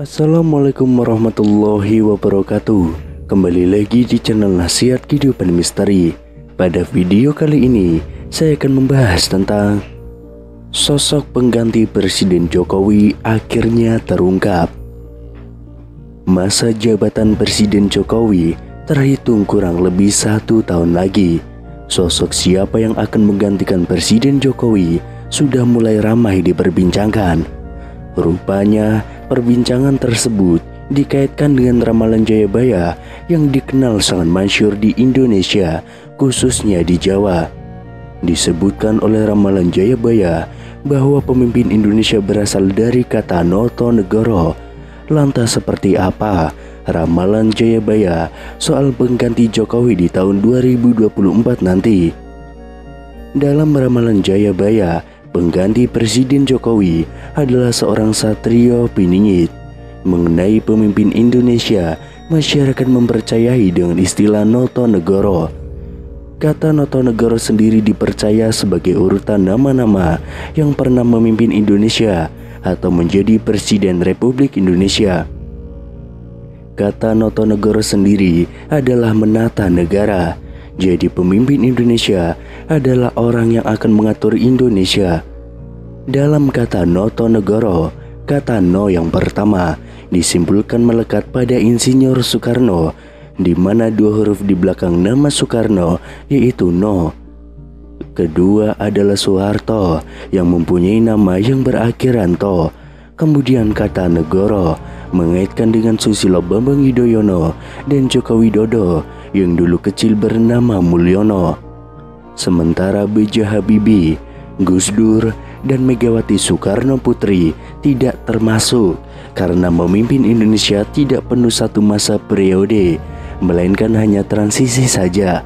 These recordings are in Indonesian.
Assalamualaikum warahmatullahi wabarakatuh. Kembali lagi di channel Nasihat Kehidupan Misteri. Pada video kali ini saya akan membahas tentang sosok pengganti Presiden Jokowi akhirnya terungkap. Masa jabatan Presiden Jokowi terhitung kurang lebih 1 tahun lagi. Sosok siapa yang akan menggantikan Presiden Jokowi sudah mulai ramai diperbincangkan. Rupanya perbincangan tersebut dikaitkan dengan ramalan Jayabaya yang dikenal sangat masyhur di Indonesia, khususnya di Jawa. Disebutkan oleh ramalan Jayabaya bahwa pemimpin Indonesia berasal dari kata Noto Negoro. Lantas seperti apa ramalan Jayabaya soal pengganti Jokowi di tahun 2024 nanti? Dalam ramalan Jayabaya, pengganti Presiden Jokowi adalah seorang Satrio Piningit. Mengenai pemimpin Indonesia, masyarakat mempercayai dengan istilah Noto Negoro. Kata Noto Negoro sendiri dipercaya sebagai urutan nama-nama yang pernah memimpin Indonesia atau menjadi Presiden Republik Indonesia. Kata Noto Negoro sendiri adalah menata negara. Jadi pemimpin Indonesia adalah orang yang akan mengatur Indonesia. Dalam kata Noto Negoro, kata No yang pertama disimpulkan melekat pada Insinyur Soekarno, di mana 2 huruf di belakang nama Soekarno yaitu No. Kedua adalah Soeharto yang mempunyai nama yang berakhiran To. Kemudian kata Negoro mengaitkan dengan Susilo Bambang Yudhoyono dan Joko Widodo yang dulu kecil bernama Mulyono. Sementara B.J. Habibie, Gus Dur, dan Megawati Soekarno Putri tidak termasuk karena memimpin Indonesia tidak penuh 1 masa periode, melainkan hanya transisi saja.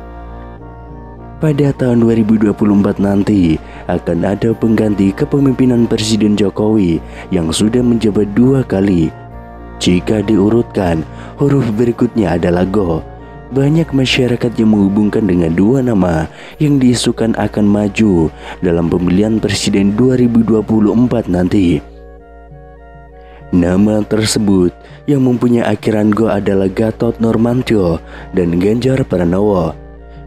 Pada tahun 2024 nanti akan ada pengganti kepemimpinan Presiden Jokowi yang sudah menjabat 2 kali. Jika diurutkan, huruf berikutnya adalah Go. Banyak masyarakat yang menghubungkan dengan 2 nama yang diisukan akan maju dalam pemilihan Presiden 2024 nanti. Nama tersebut yang mempunyai akhiran Go adalah Gatot Nurmantio dan Ganjar Pranowo.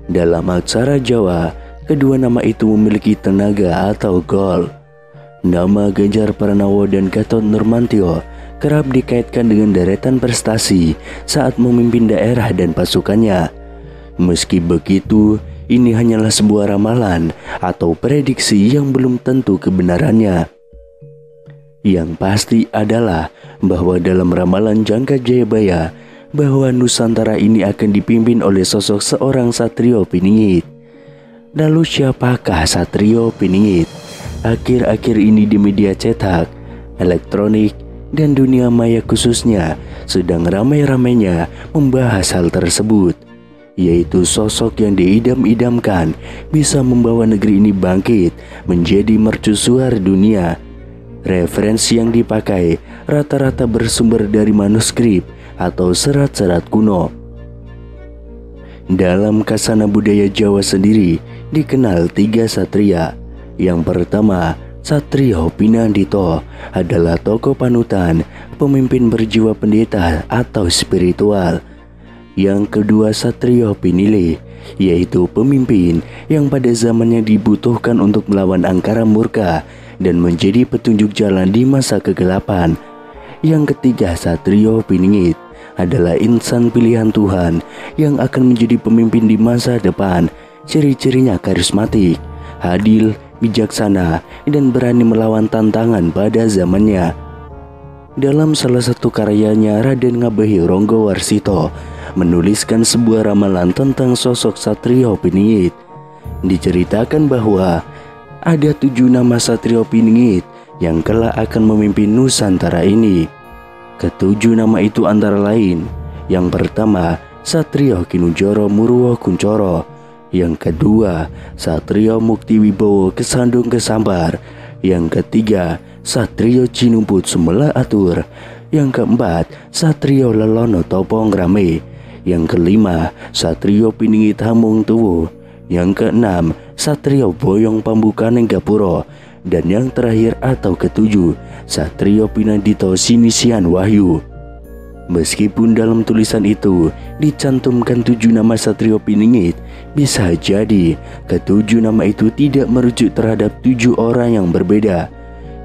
Dalam aksara Jawa, kedua nama itu memiliki tenaga atau gol. Nama Ganjar Pranowo dan Gatot Nurmantio kerap dikaitkan dengan deretan prestasi saat memimpin daerah dan pasukannya. Meski begitu, ini hanyalah sebuah ramalan atau prediksi yang belum tentu kebenarannya. Yang pasti adalah bahwa dalam ramalan Jangka Jayabaya bahwa Nusantara ini akan dipimpin oleh sosok seorang Satrio Piningit. Lalu siapakah Satrio Piningit? Akhir-akhir ini di media cetak, elektronik, dan dunia maya khususnya sedang ramai-ramainya membahas hal tersebut, yaitu sosok yang diidam-idamkan bisa membawa negeri ini bangkit menjadi mercusuar dunia. Referensi yang dipakai rata-rata bersumber dari manuskrip atau serat-serat kuno. Dalam kasana budaya Jawa sendiri dikenal 3 satria. Yang pertama, Satrio Pinandito adalah tokoh panutan, pemimpin berjiwa pendeta atau spiritual. Yang kedua, Satrio Pinili, yaitu pemimpin yang pada zamannya dibutuhkan untuk melawan angkara murka dan menjadi petunjuk jalan di masa kegelapan. Yang ketiga, Satrio Piningit adalah insan pilihan Tuhan yang akan menjadi pemimpin di masa depan. Ciri-cirinya karismatik, adil, bijaksana, dan berani melawan tantangan pada zamannya. Dalam salah satu karyanya, Raden Ngabehi Ronggo Warsito menuliskan sebuah ramalan tentang sosok Satrio Piningit. Diceritakan bahwa ada 7 nama Satrio Piningit yang kelak akan memimpin Nusantara ini. Ke-7 nama itu antara lain: yang pertama, Satrio Kinujoro Murwo Kuncoro. Yang kedua, Satrio Mukti Wibowo Kesandung Kesambar. Yang ketiga, Satrio Cinumput Sumela Atur. Yang keempat, Satrio Lelono Topong Rame. Yang kelima, Satrio Piningit Hamung Tuwu. Yang keenam, Satrio Boyong Pambukaning Gapura. Dan yang terakhir atau ketujuh, Satrio Pinandito Sinisian Wahyu. Meskipun dalam tulisan itu dicantumkan 7 nama Satrio Piningit, bisa jadi ketujuh nama itu tidak merujuk terhadap 7 orang yang berbeda.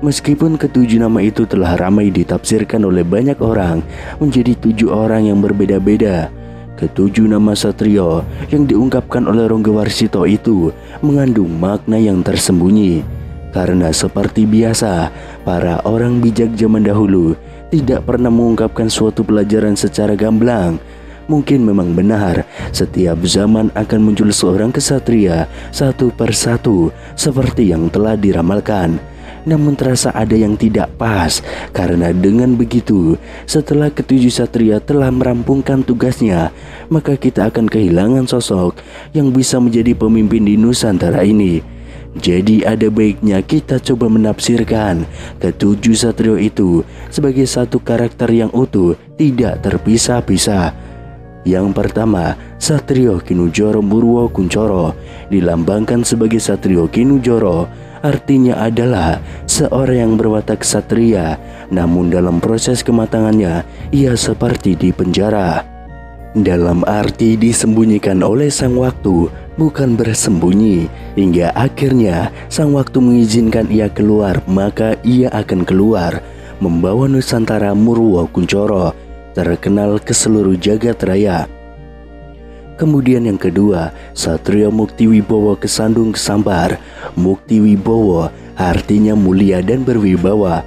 Meskipun ketujuh nama itu telah ramai ditafsirkan oleh banyak orang menjadi 7 orang yang berbeda-beda, ketujuh nama Satrio yang diungkapkan oleh Ronggo Warsito itu mengandung makna yang tersembunyi. Karena seperti biasa, para orang bijak zaman dahulu tidak pernah mengungkapkan suatu pelajaran secara gamblang. Mungkin memang benar, setiap zaman akan muncul seorang kesatria satu persatu seperti yang telah diramalkan. Namun terasa ada yang tidak pas, karena dengan begitu, setelah ketujuh satria telah merampungkan tugasnya, maka kita akan kehilangan sosok yang bisa menjadi pemimpin di Nusantara ini. Jadi ada baiknya kita coba menafsirkan ketujuh satrio itu sebagai satu karakter yang utuh, tidak terpisah-pisah. Yang pertama, Satrio Kinujoro Murwo Kuncoro dilambangkan sebagai Satrio Kinujoro. Artinya adalah seorang yang berwatak satria, namun dalam proses kematangannya ia seperti di penjara. Dalam arti disembunyikan oleh sang waktu, bukan bersembunyi. Hingga akhirnya sang waktu mengizinkan ia keluar, maka ia akan keluar membawa Nusantara Murwo Kuncoro terkenal ke seluruh jagat raya. Kemudian yang kedua, Satrio Mukti Wibowo Kesandung Kesambar. Mukti Wibowo artinya mulia dan berwibawa.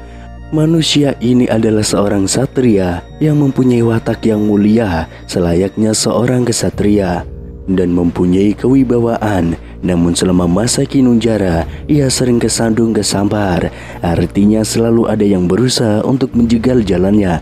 Manusia ini adalah seorang satria yang mempunyai watak yang mulia selayaknya seorang kesatria dan mempunyai kewibawaan. Namun selama masa Kinunjara, ia sering kesandung kesambar, artinya selalu ada yang berusaha untuk menjegal jalannya.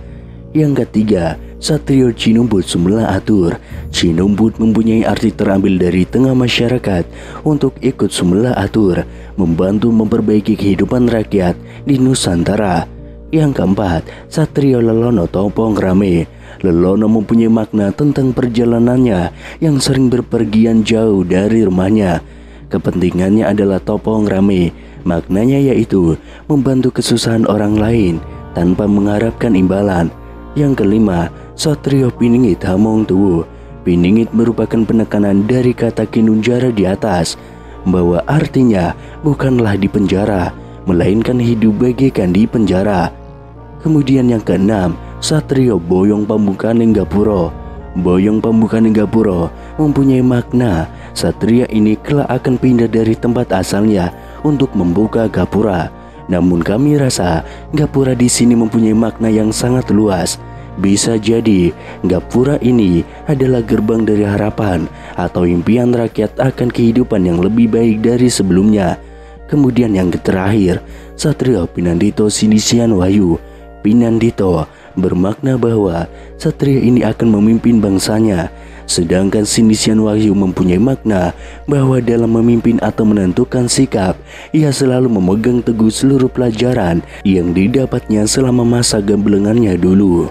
Yang ketiga, Satrio Cinumbut Sumela Atur. Cinumbut mempunyai arti terambil dari tengah masyarakat untuk ikut Sumela Atur, membantu memperbaiki kehidupan rakyat di Nusantara. Yang keempat, Satrio Lelono Topong Rame. Lelono mempunyai makna tentang perjalanannya yang sering berpergian jauh dari rumahnya. Kepentingannya adalah topong rame. Maknanya yaitu membantu kesusahan orang lain tanpa mengharapkan imbalan. Yang kelima, Satrio Piningit Hamong Tuwu. Piningit merupakan penekanan dari kata Kinunjara di atas, bahwa artinya bukanlah di penjara, melainkan hidup bagaikan di penjara. Kemudian yang keenam, Satrio Boyong Pambukaning Gapura. Boyong Pambukaning Gapura mempunyai makna satria ini kelak akan pindah dari tempat asalnya untuk membuka gapura. Namun kami rasa gapura di sini mempunyai makna yang sangat luas. Bisa jadi gapura ini adalah gerbang dari harapan atau impian rakyat akan kehidupan yang lebih baik dari sebelumnya. Kemudian yang terakhir, Satrio Pinandito Sinisian Wahyu. Pinandito bermakna bahwa satria ini akan memimpin bangsanya, sedangkan Sinisian Wahyu mempunyai makna bahwa dalam memimpin atau menentukan sikap, ia selalu memegang teguh seluruh pelajaran yang didapatnya selama masa gamblengannya dulu.